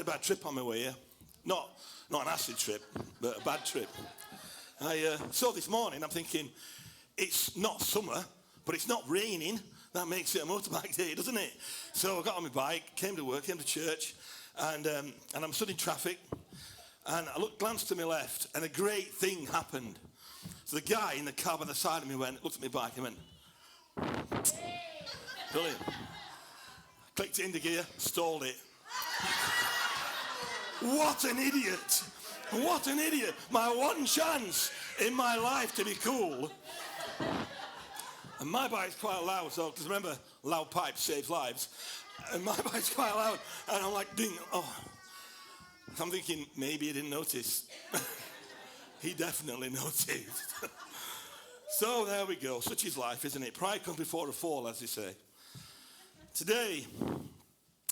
a bad trip on my way here. Not an acid trip, but a bad trip. So this morning I'm thinking, it's not summer, but it's not raining. That makes it a motorbike day, doesn't it? So I got on my bike, came to work, came to church, and I'm stood in traffic, and I glanced to my left, and a great thing happened. So the guy in the car by the side of me looked at my bike and went, brilliant. Clicked it into gear, stalled it. What an idiot. What an idiot. My one chance in my life to be cool. And my bike's quite loud, so, because remember, loud pipe saves lives. And my bike's quite loud, and I'm like, ding, oh. I'm thinking, maybe he didn't notice. He definitely noticed. So there we go. Such is life, isn't it? Pride comes before a fall, as they say. Today,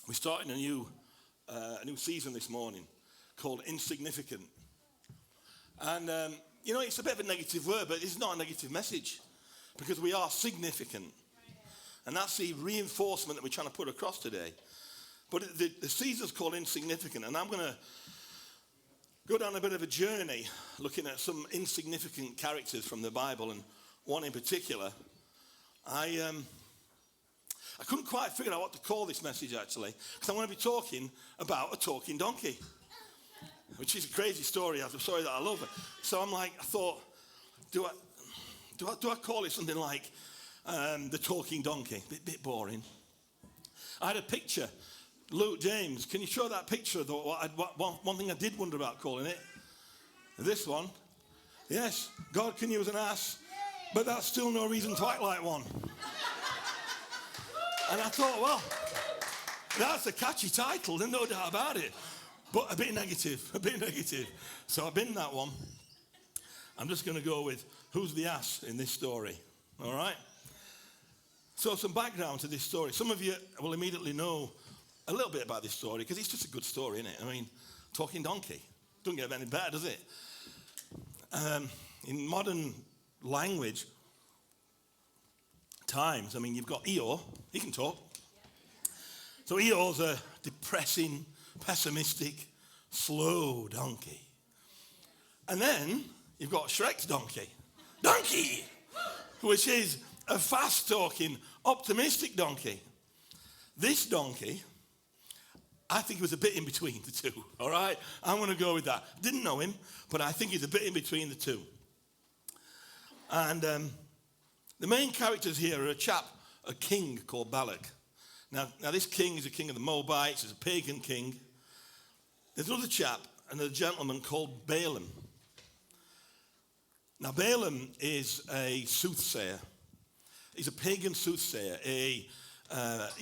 we're starting a new season this morning called Insignificant. And, it's a bit of a negative word, but it's not a negative message because we are significant. And that's the reinforcement that we're trying to put across today. But the season's called Insignificant, and I'm going to go down a bit of a journey looking at some insignificant characters from the Bible, and one in particular. I couldn't quite figure out what to call this message, actually, because I'm going to be talking about a talking donkey, which is a crazy story. I'm sorry that I love it. So I thought, do I call it something like the talking donkey? Bit boring. I had a picture. Luke, James, can you show that picture? One thing I did wonder about calling it. This one. Yes, God can use an ass, but that's still no reason to act like one. And I thought, well, that's a catchy title, there's no doubt about it. But a bit negative. So I've been that one. I'm just going to go with who's the ass in this story. All right? So some background to this story. Some of you will immediately know a little bit about this story because it's just a good story, isn't it? I mean, talking donkey. Doesn't get any better, does it? In modern language times, you've got Eeyore. He can talk. So Eeyore's a depressing, pessimistic, slow donkey. And then you've got Shrek's donkey. Donkey! Which is a fast-talking, optimistic donkey. This donkey, I think he was a bit in between the two, all right? I'm going to go with that. Didn't know him, but I think he's a bit in between the two. And the main characters here are a king called Balak. Now this king is a king of the Moabites. He's a pagan king. There's another chap, another gentleman called Balaam. Now Balaam is a soothsayer. He's a pagan soothsayer. He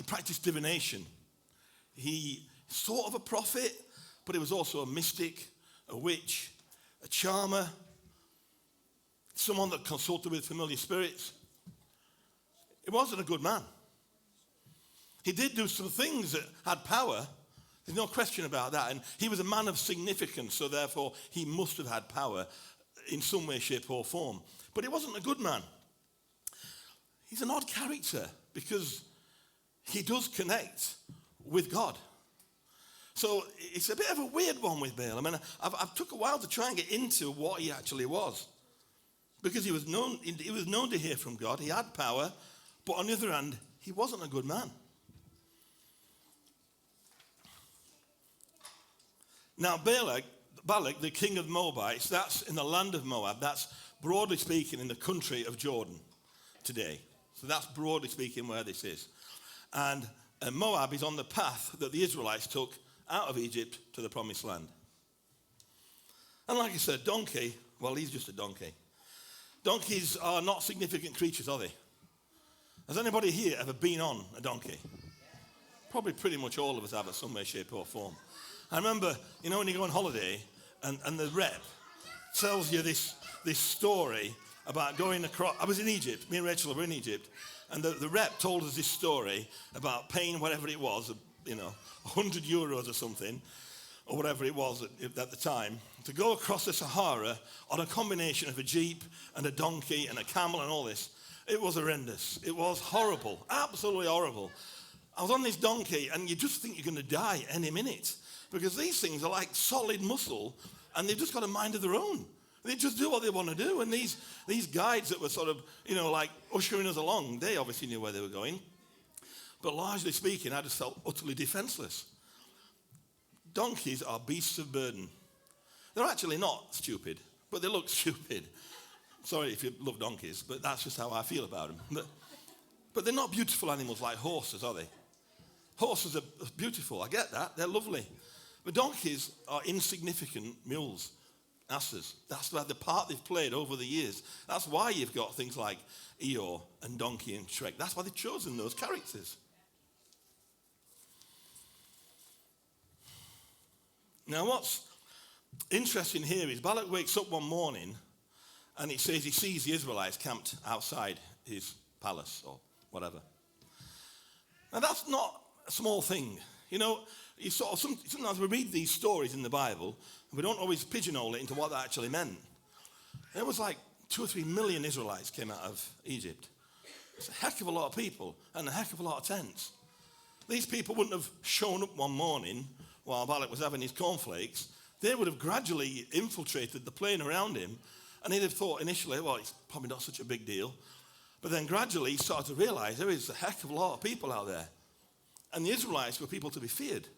practiced divination. He sort of a prophet, but he was also a mystic, a witch, a charmer, someone that consulted with familiar spirits. He wasn't a good man. He did do some things that had power. There's no question about that. And he was a man of significance, so therefore he must have had power in some way, shape, or form. But he wasn't a good man. He's an odd character because he does connect with God. So it's a bit of a weird one with Balaam. And I've took a while to try and get into what he actually was. Because he was known to hear from God. He had power. But on the other hand, he wasn't a good man. Now Balak, the king of the Moabites, that's in the land of Moab. That's broadly speaking in the country of Jordan today. So that's broadly speaking where this is. And Moab is on the path that the Israelites took out of Egypt to the promised land. And like I said, donkey, well, he's just a donkey. Donkeys are not significant creatures, are they? Has anybody here ever been on a donkey? Probably pretty much all of us have in some way, shape or form. I remember, when you go on holiday and the rep tells you this story about going across. I was in Egypt, me and Rachel were in Egypt, and the rep told us this story about paying whatever it was, 100 euros or something, or whatever it was at the time, to go across the Sahara on a combination of a jeep and a donkey and a camel and all this. It was horrendous. It was horrible, absolutely horrible. I was on this donkey, and you just think you're going to die any minute because these things are like solid muscle, and they've just got a mind of their own. They just do what they want to do. And these guides that were sort of, like ushering us along, they obviously knew where they were going. But largely speaking, I just felt utterly defenseless. Donkeys are beasts of burden. They're actually not stupid, but they look stupid. Sorry if you love donkeys, but that's just how I feel about them. But they're not beautiful animals like horses, are they? Horses are beautiful, I get that, they're lovely. But donkeys are insignificant mules, asses. That's the part they've played over the years. That's why you've got things like Eeyore and Donkey and Shrek. That's why they've chosen those characters. Now what's interesting here is Balak wakes up one morning and it says he sees the Israelites camped outside his palace or whatever. Now that's not a small thing. Sometimes we read these stories in the Bible and we don't always pigeonhole it into what that actually meant. There was like 2 or 3 million Israelites came out of Egypt. It's a heck of a lot of people and a heck of a lot of tents. These people wouldn't have shown up one morning while Balak was having his cornflakes. They would have gradually infiltrated the plain around him, and he'd have thought initially, well, it's probably not such a big deal. But then gradually he started to realize there is a heck of a lot of people out there. And the Israelites were people to be feared.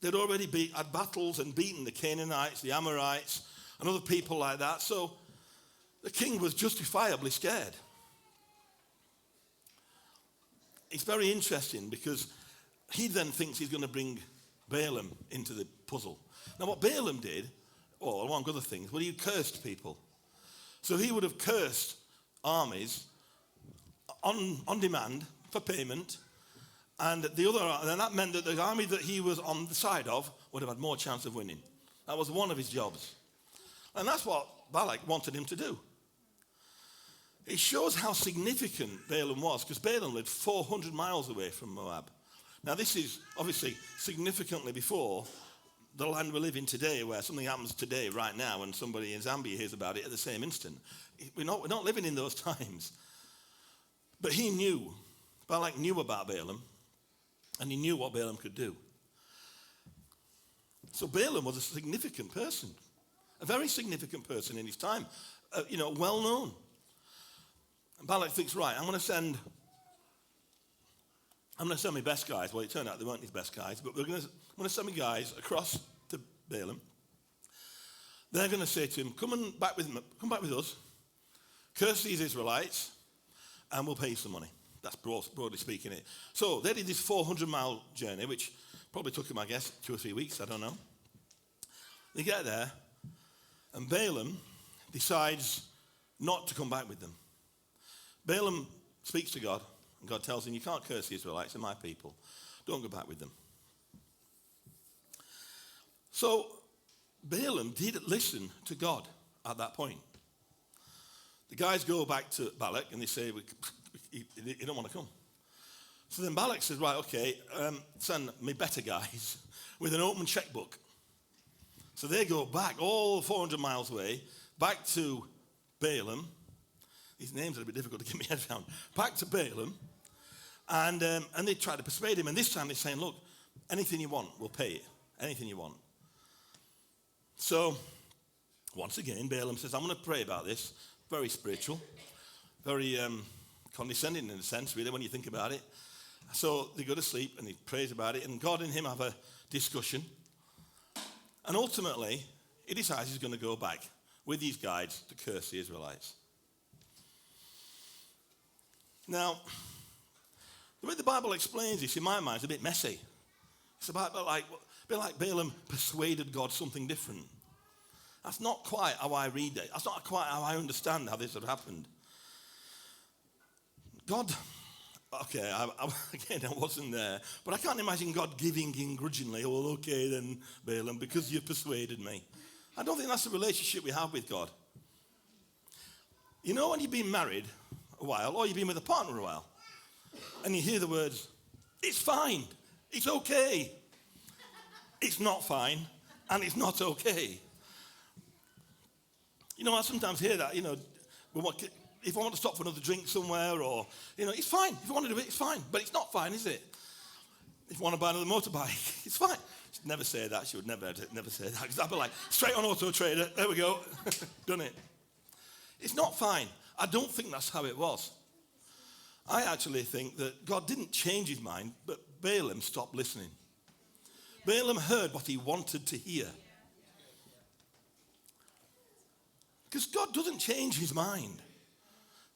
They'd already had battles and beaten the Canaanites, the Amorites, and other people like that. So the king was justifiably scared. It's very interesting because he then thinks he's going to bring Balaam into the puzzle. Now what Balaam did, among other things, well, he cursed people. So he would have cursed armies on demand for payment, and that meant that the army that he was on the side of would have had more chance of winning. That was one of his jobs. And that's what Balak wanted him to do. It shows how significant Balaam was, because Balaam lived 400 miles away from Moab. Now this is obviously significantly before the land we live in today, where something happens today, right now, and somebody in Zambia hears about it at the same instant. We're not living in those times. But Balak knew about Balaam, and he knew what Balaam could do. So Balaam was a significant person, a very significant person in his time, well known. And Balak thinks, right, I'm going to send my best guys. Well, it turned out they weren't his best guys, but I'm going to send my guys across to Balaam. They're going to say to him, come back with us, curse these Israelites, and we'll pay you some money. That's broadly speaking it. So they did this 400-mile journey, which probably took them, I guess, 2 or 3 weeks, I don't know. They get there, and Balaam decides not to come back with them. Balaam speaks to God, and God tells him, you can't curse the Israelites, they're my people. Don't go back with them. So Balaam did listen to God at that point. The guys go back to Balak, and they say, you don't want to come. So then Balak says, right, okay, send me better guys with an open checkbook. So they go back all 400 miles away, back to Balaam. These names are a bit difficult to get my head around. Back to Balaam, and they try to persuade him. And this time they're saying, look, anything you want, we'll pay it. Anything you want. So, once again, Balaam says, I'm going to pray about this. Very spiritual. Very condescending in a sense, really, when you think about it. So they go to sleep and he prays about it, and God and him have a discussion. And ultimately, he decides he's going to go back with these guides to curse the Israelites. Now, the way the Bible explains this, in my mind, is a bit messy. It's a bit like Balaam persuaded God something different. That's not quite how I read it. That's not quite how I understand how this had happened. God, okay, I wasn't there, but I can't imagine God giving in grudgingly, oh, okay then, Balaam, because you persuaded me. I don't think that's the relationship we have with God. You know when you've been married a while, or you've been with a partner a while, and you hear the words, it's fine, it's okay. It's not fine, and it's not okay. I sometimes hear that, if I want to stop for another drink somewhere, or, it's fine. If you want to do it, it's fine. But it's not fine, is it? If you want to buy another motorbike, it's fine. She'd never say that. She would never say that. Because I'd be like, straight on Auto Trader. There we go. Done it. It's not fine. I don't think that's how it was. I actually think that God didn't change his mind, but Balaam stopped listening. Balaam heard what he wanted to hear. Because God doesn't change his mind.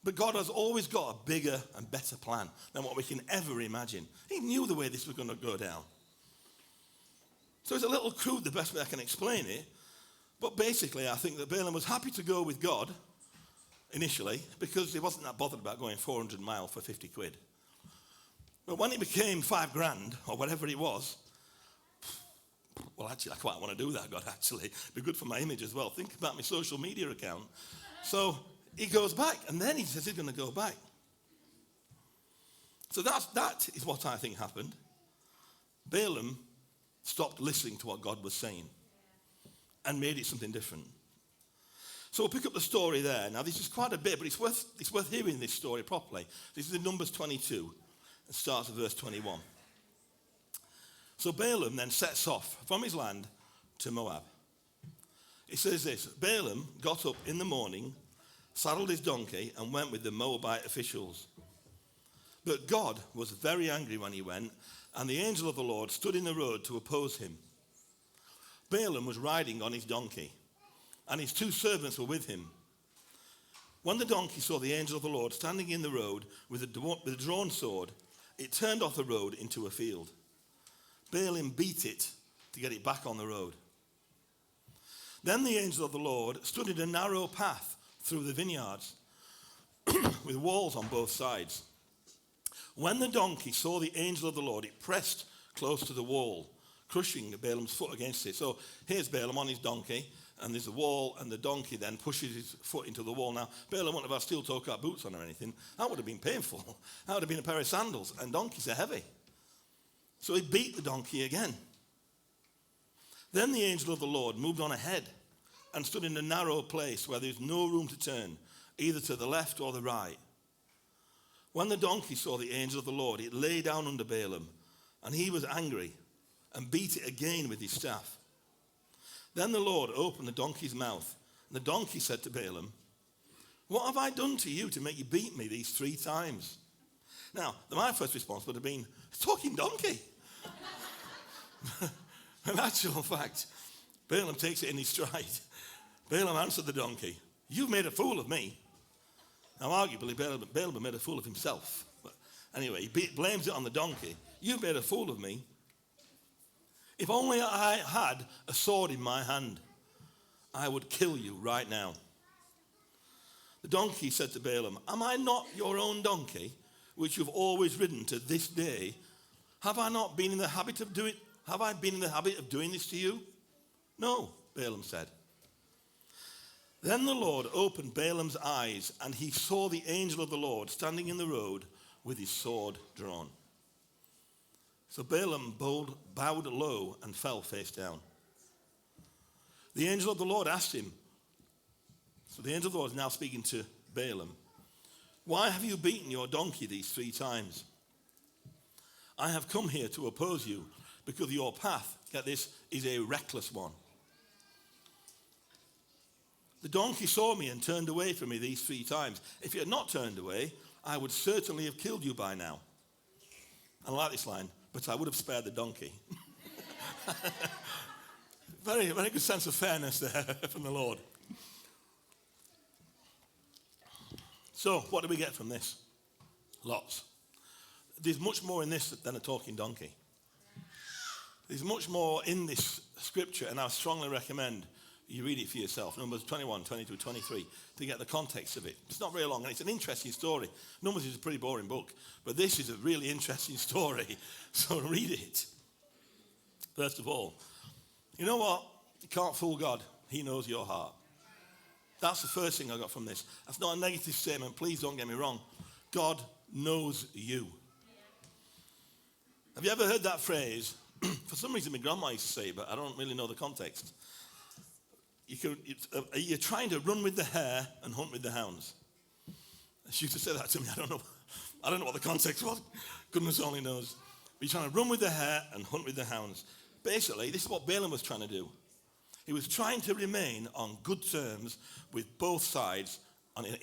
But God has always got a bigger and better plan than what we can ever imagine. He knew the way this was going to go down. So it's a little crude, the best way I can explain it. But basically, I think that Balaam was happy to go with God initially because he wasn't that bothered about going 400 miles for 50 quid. But when it became $5,000 or whatever it was, well, actually, I quite want to do that, God, actually. It'd be good for my image as well. Think about my social media account. So he goes back, and then he says he's going to go back. So that is what I think happened. Balaam stopped listening to what God was saying and made it something different. So we'll pick up the story there. Now, this is quite a bit, but it's worth hearing this story properly. This is in Numbers 22. It starts at verse 21. So Balaam then sets off from his land to Moab. It says this: Balaam got up in the morning, saddled his donkey, and went with the Moabite officials. But God was very angry when he went, and the angel of the Lord stood in the road to oppose him. Balaam was riding on his donkey, and his 2 servants were with him. When the donkey saw the angel of the Lord standing in the road with a drawn sword, it turned off the road into a field. Balaam beat it to get it back on the road. Then the angel of the Lord stood in a narrow path through the vineyards with walls on both sides. When the donkey saw the angel of the Lord, it pressed close to the wall, crushing Balaam's foot against it. So here's Balaam on his donkey, and there's a wall, and the donkey then pushes his foot into the wall. Now, Balaam wouldn't have had steel-toe cap boots on or anything. That would have been painful. That would have been a pair of sandals, and donkeys are heavy. So he beat the donkey again. Then the angel of the Lord moved on ahead and stood in a narrow place where there was no room to turn, either to the left or the right. When the donkey saw the angel of the Lord, it lay down under Balaam, and he was angry and beat it again with his staff. Then the Lord opened the donkey's mouth, and the donkey said to Balaam, "What have I done to you to make you beat me these 3 times?" Now, my first response would have been, "Talking donkey." In actual fact, Balaam takes it in his stride. Balaam answered the donkey, "You've made a fool of me." Now, arguably, Balaam made a fool of himself. But anyway, he blames it on the donkey. "You've made a fool of me. If only I had a sword in my hand, I would kill you right now." The donkey said to Balaam, "Am I not your own donkey, which you've always ridden to this day? Have I been in the habit of doing this to you?" "No," Balaam said. Then the Lord opened Balaam's eyes, and he saw the angel of the Lord standing in the road with his sword drawn. So Balaam bowed low and fell face down. The angel of the Lord asked him, so the angel of the Lord is now speaking to Balaam, "Why have you beaten your donkey these 3 times? I have come here to oppose you because your path," get this, "is a reckless one. The donkey saw me and turned away from me these 3 times. If you had not turned away, I would certainly have killed you by now." I like this line, "but I would have spared the donkey." Very, very good sense of fairness there from the Lord. So, what do we get from this? Lots. There's much more in this than a talking donkey. There's much more in this scripture, and I strongly recommend you read it for yourself. Numbers 21, 22, 23, to get the context of it. It's not very long, and it's an interesting story. Numbers is a pretty boring book, but this is a really interesting story, so read it. First of all, you know what? You can't fool God. He knows your heart. That's the first thing I got from this. That's not a negative statement. Please don't get me wrong. God knows you. Have you ever heard that phrase? For some reason, my grandma used to say it, but I don't really know the context. You're trying to run with the hare and hunt with the hounds. She used to say that to me. I don't know what the context was. Goodness only knows. But he's trying to run with the hare and hunt with the hounds. Basically, this is what Balaam was trying to do. He was trying to remain on good terms with both sides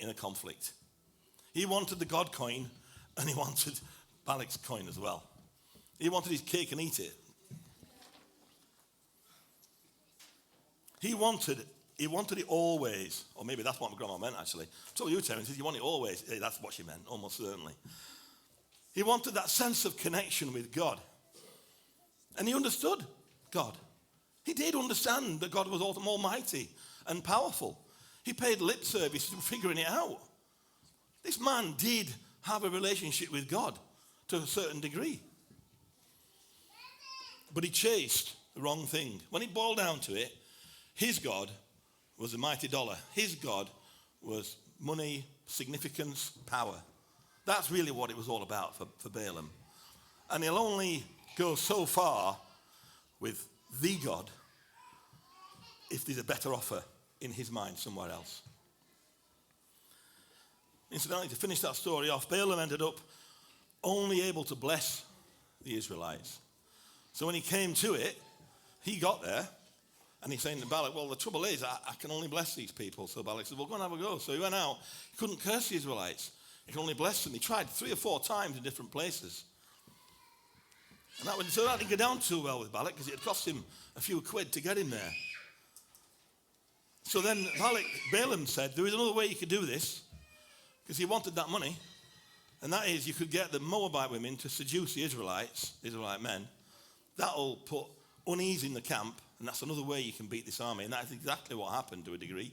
in a conflict. He wanted the God coin, and he wanted Balak's coin as well. He wanted his cake and eat it. He wanted it always. Or maybe that's what my grandma meant, actually. I told you, Terence, you want it always. Yeah, that's what she meant, almost certainly. He wanted that sense of connection with God. And he understood God. He did understand that God was almighty and powerful. He paid lip service to figuring it out. This man did have a relationship with God to a certain degree. But he chased the wrong thing. When it boiled down to it, his God was a mighty dollar. His God was money, significance, power. That's really what it was all about for Balaam. And he'll only go so far with the God if there's a better offer in his mind somewhere else. Incidentally, to finish that story off, Balaam ended up only able to bless the Israelites. So when he came to it, he got there, and he's saying to Balak, well, the trouble is, I can only bless these people. So Balak said, well, go and have a go. So he went out. He couldn't curse the Israelites. He could only bless them. He tried 3 or 4 times in different places. And that didn't go down too well with Balak, because it had cost him a few quid to get him there. So then Balaam said, there is another way you could do this, because he wanted that money. And that is, you could get the Moabite women to seduce the Israelite men. That'll put unease in the camp, and that's another way you can beat this army. And that's exactly what happened to a degree.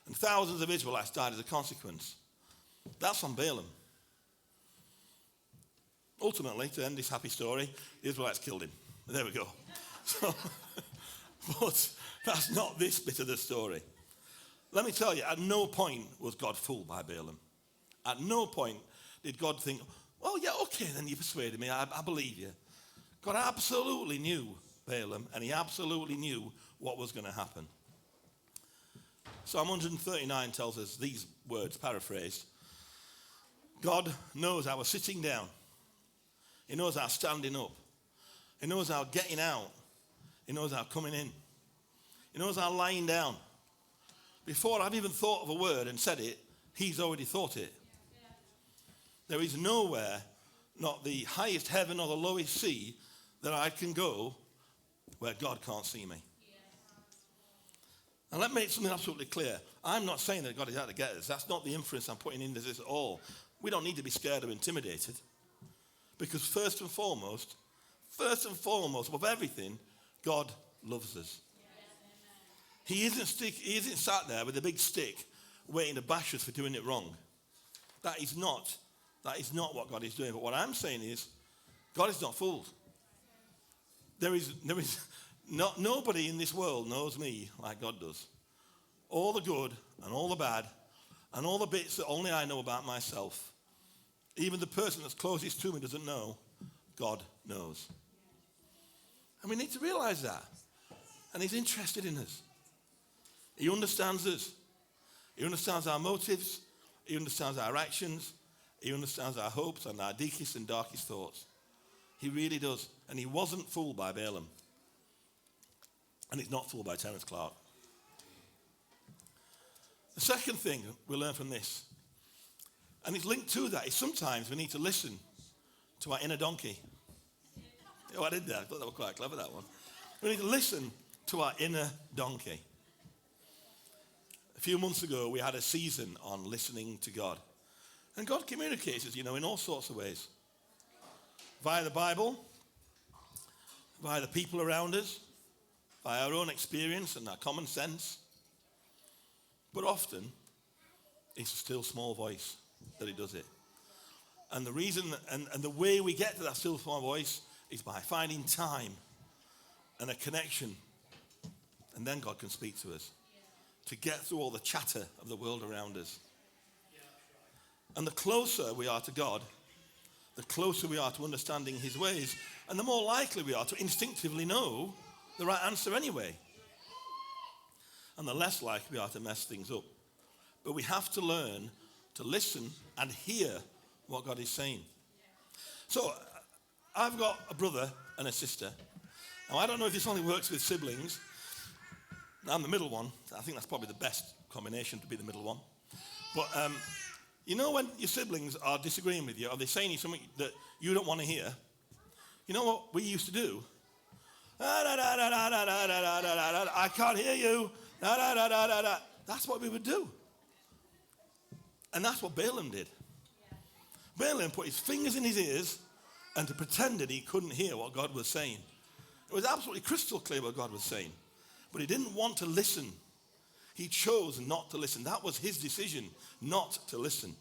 And thousands of Israelites died as a consequence. That's on Balaam. Ultimately, to end this happy story, the Israelites killed him. There we go. So, but that's not this bit of the story. Let me tell you, at no point was God fooled by Balaam. At no point did God think, well, yeah, okay, then you persuaded me. I believe you. God absolutely knew Balaam, and he absolutely knew what was going to happen. Psalm 139 tells us these words, paraphrased. God knows our sitting down. He knows our standing up. He knows our getting out. He knows our coming in. He knows our lying down. Before I've even thought of a word and said it, he's already thought it. There is nowhere, not the highest heaven or the lowest sea, that I can go where God can't see me. And let me make something absolutely clear. I'm not saying that God is out to get us. That's not the inference I'm putting into this at all. We don't need to be scared or intimidated. Because first and foremost, above everything, God loves us. He isn't sat there with a big stick waiting to bash us for doing it wrong. That is not what God is doing. But what I'm saying is, God is not fooled. There is nobody in this world knows me like God does. All the good and all the bad and all the bits that only I know about myself. Even the person that's closest to me doesn't know. God knows. And we need to realize that. And he's interested in us. He understands us. He understands our motives. He understands our actions. He understands our hopes and our deepest and darkest thoughts. He really does. And he wasn't fooled by Balaam. And he's not fooled by Terence Clark. The second thing we learn from this, and it's linked to that, is sometimes we need to listen to our inner donkey. Oh, I did that. I thought that was quite clever, that one. We need to listen to our inner donkey. A few months ago, we had a season on listening to God. And God communicates us, in all sorts of ways. Via the Bible, via the people around us, via our own experience and our common sense. But often, it's a still small voice that he does it. And the reason, and the way we get to that still small voice is by finding time and a connection. And then God can speak to us to get through all the chatter of the world around us. And the closer we are to God, the closer we are to understanding his ways, and the more likely we are to instinctively know the right answer anyway. And the less likely we are to mess things up. But we have to learn to listen and hear what God is saying. So I've got a brother and a sister. Now, I don't know if this only works with siblings. I'm the middle one. I think that's probably the best combination, to be the middle one. But you know when your siblings are disagreeing with you, or they're saying something that you don't want to hear, you know what we used to do? I can't hear you. That's what we would do. And that's what Balaam did. Balaam put his fingers in his ears and to pretend that he couldn't hear what God was saying. It was absolutely crystal clear what God was saying. But he didn't want to listen. He chose not to listen. That was his decision, not to listen.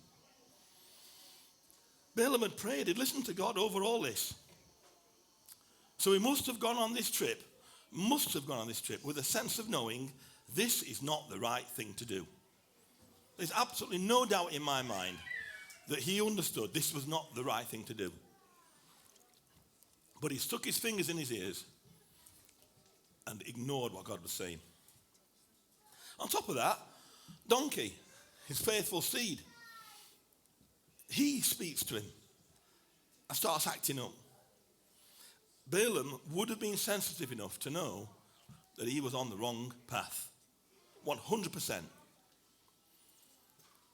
Balaam had prayed. He'd listened to God over all this. So he must have gone on this trip with a sense of knowing this is not the right thing to do. There's absolutely no doubt in my mind that he understood this was not the right thing to do. But he stuck his fingers in his ears and ignored what God was saying. On top of that, donkey, his faithful steed, he speaks to him and starts acting up. Balaam would have been sensitive enough to know that he was on the wrong path. 100%.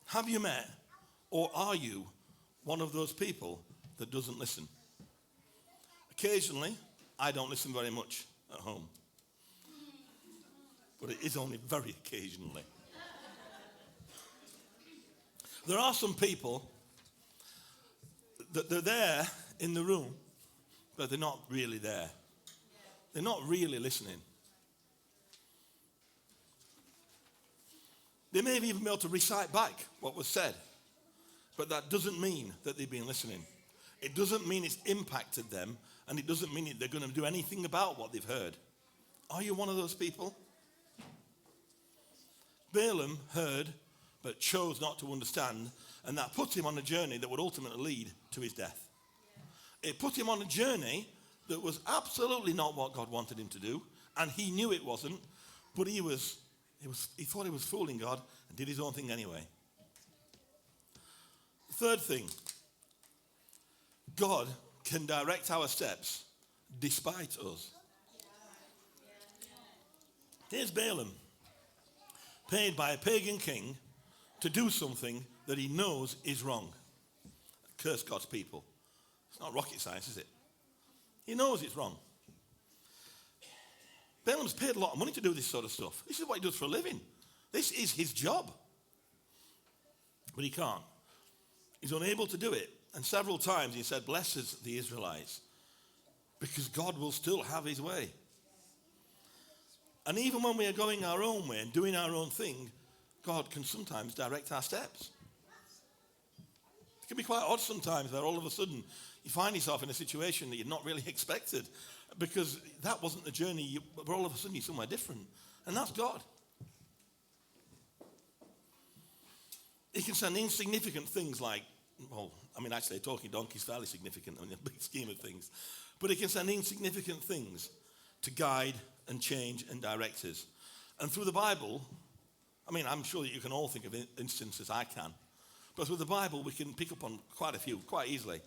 Have you met, or are you one of those people that doesn't listen? Occasionally, I don't listen very much at home. But it is only very occasionally. There are some people that they're there in the room, but they're not really there. They're not really listening. They may have even been able to recite back what was said, but that doesn't mean that they've been listening. It doesn't mean it's impacted them, and it doesn't mean that they're going to do anything about what they've heard. Are you one of those people? Balaam heard, but chose not to understand, and that put him on a journey that would ultimately lead to his death. It put him on a journey that was absolutely not what God wanted him to do, and he knew it wasn't, but he thought he was fooling God and did his own thing anyway. The third thing, God can direct our steps despite us. Here's Balaam, paid by a pagan king to do something that he knows is wrong. Curse God's people. It's not rocket science, is it? He knows it's wrong. Balaam's paid a lot of money to do this sort of stuff. This is what he does for a living. This is his job. But he can't. He's unable to do it. And several times he said, blesses the Israelites, because God will still have his way. And even when we are going our own way and doing our own thing, God can sometimes direct our steps. It can be quite odd sometimes that all of a sudden you find yourself in a situation that you're not really expected, because that wasn't the journey, but all of a sudden you're somewhere different. And that's God. He can send insignificant things like, actually, talking donkey is fairly significant in the big scheme of things. But he can send insignificant things to guide and change and direct us. And through the Bible, I'm sure that you can all think of instances, I can. But through the Bible, we can pick up on quite a few, quite easily.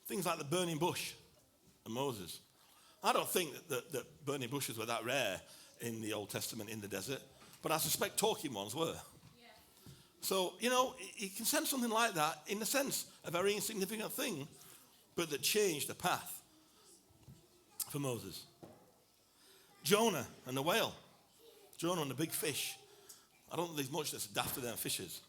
Things like the burning bush and Moses. I don't think that burning bushes were that rare in the Old Testament in the desert, but I suspect talking ones were. So, he can send something like that, in a sense, a very insignificant thing, but that changed the path for Moses. Jonah and the whale. Jonah and the big fish. I don't think there's much that's dafter than fishes.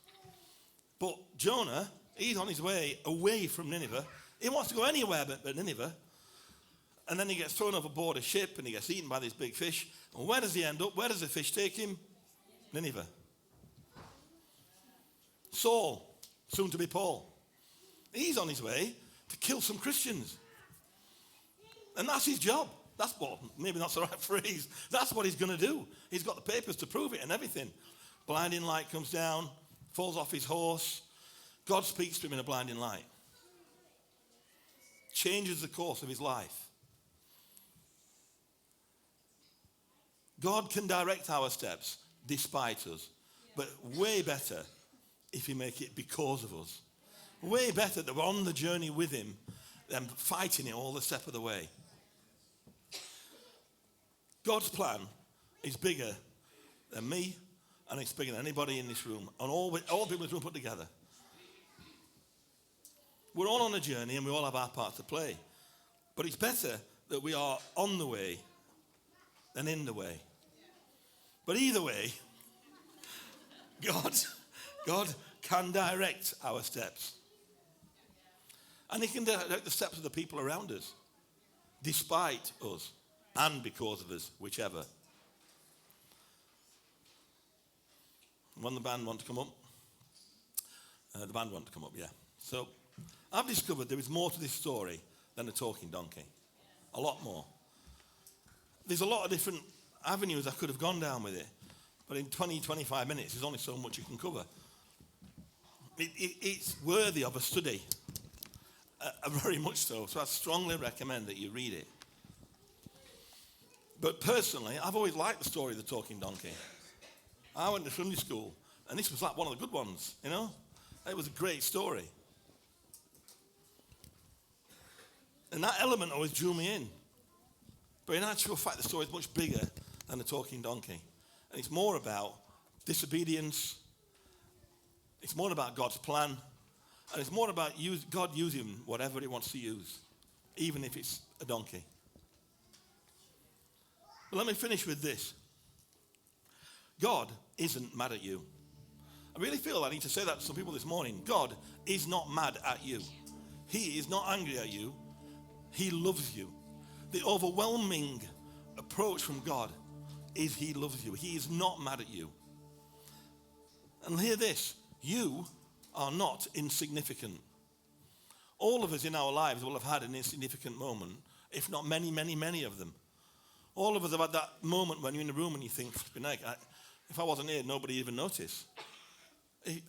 But Jonah, he's on his way away from Nineveh. He wants to go anywhere but Nineveh. And then he gets thrown overboard a ship and he gets eaten by this big fish. And where does he end up? Where does the fish take him? Nineveh. Saul, soon to be Paul. He's on his way to kill some Christians. And that's his job. That's what, maybe that's the right phrase. That's what he's going to do. He's got the papers to prove it and everything. Blinding light comes down, falls off his horse. God speaks to him in a blinding light. Changes the course of his life. God can direct our steps despite us. But way better if he make it because of us. Way better that we're on the journey with him than fighting it all the step of the way. God's plan is bigger than me, and it's bigger than anybody in this room, and all people in this room put together. We're all on a journey, and we all have our part to play. But it's better that we are on the way than in the way. But either way, God can direct our steps. And he can direct the steps of the people around us, despite us and because of us, whichever. When the band want to come up? The band want to come up, yeah. So I've discovered there is more to this story than a talking donkey. A lot more. There's a lot of different avenues I could have gone down with it. But in 20, 25 minutes, there's only so much you can cover. It's worthy of a study. Very much so. So I strongly recommend that you read it. But personally, I've always liked the story of the talking donkey. I went to Sunday school, and this was like one of the good ones, you know? It was a great story. And that element always drew me in. But in actual fact, the story is much bigger than the talking donkey. And it's more about disobedience. It's more about God's plan. And it's more about God using whatever he wants to use, even if it's a donkey. But let me finish with this. God isn't mad at you. I really feel I need to say that to some people this morning. God is not mad at you. He is not angry at you. He loves you. The overwhelming approach from God is he loves you. He is not mad at you. And hear this. You are not insignificant. All of us in our lives will have had an insignificant moment, if not many, many, many of them. All of us have had that moment when you're in a room and you think, if I wasn't here, nobody even noticed.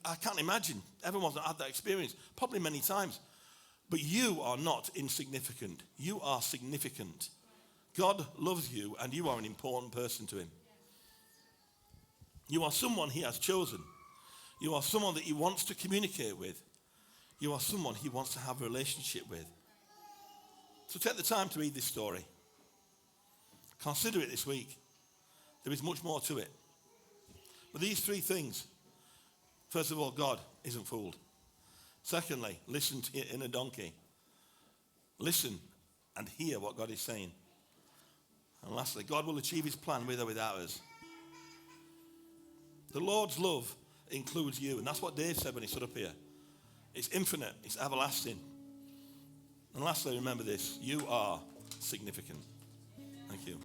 I can't imagine. Everyone's not had that experience, probably many times. But you are not insignificant. You are significant. God loves you, and you are an important person to him. You are someone he has chosen. You are someone that he wants to communicate with. You are someone he wants to have a relationship with. So take the time to read this story. Consider it this week. There is much more to it. But these three things. First of all, God isn't fooled. Secondly, listen to it in a donkey. Listen and hear what God is saying. And lastly, God will achieve his plan with or without us. The Lord's love includes you. And that's what Dave said when he stood up here. It's infinite. It's everlasting. And lastly, remember this. You are significant. Thank you.